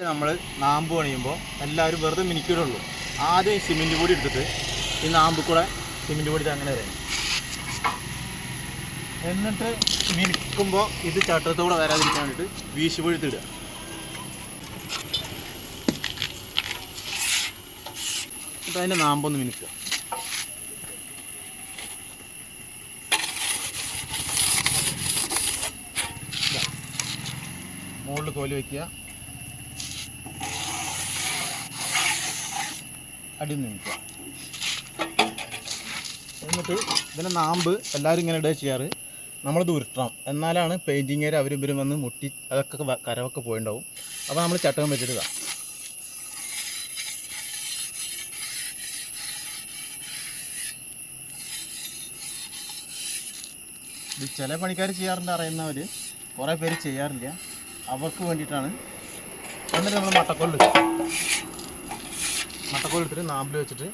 നമ്മൾ നാമ്പ് പണിയുമ്പോൾ എല്ലാവരും വെറുതെ മിനിക്കിടുള്ളൂ. ആദ്യം സിമെൻറ്റ് പൊടി എടുത്തിട്ട് ഈ നാമ്പ് കൂടെ സിമെൻറ്റ് പൊടി അങ്ങനെ വരും. എന്നിട്ട് മിനിക്കുമ്പോൾ ഇത് ചട്ടത്തോടെ വരാതിരിക്കാൻ വേണ്ടിയിട്ട് വീശുപൊഴുത്തിടുക. എന്നിട്ട് അതിൻ്റെ നാമ്പൊന്ന് മിനിക്കുക. മുകളിൽ കോല് വയ്ക്കുക, അടി നിൽക്കുക. എന്നിട്ട് ഇതിൻ്റെ നാമ്പ് എല്ലാവരും ഇങ്ങനെ ഇടുക ചെയ്യാറ്. നമ്മളത് ഉരുട്ടണം, എന്നാലാണ് പെയിൻറ്റിങ്ങേര് അവരും ഇവരും വന്ന് മുട്ടി അതൊക്കെ കരവൊക്കെ പോയിണ്ടാവും. അപ്പോൾ നമ്മൾ ചട്ടകം വെച്ചിട്ട് ഇതാ ഇത് ചില പണിക്കാർ ചെയ്യാറുണ്ട്, അറിയുന്നവർ. കുറേ പേര് ചെയ്യാറില്ല, അവർക്ക് വേണ്ടിയിട്ടാണ്. എന്നിട്ട് നമ്മൾ മട്ടക്കോലെടുത്തിട്ട് നാമ്പിൽ വെച്ചിട്ട്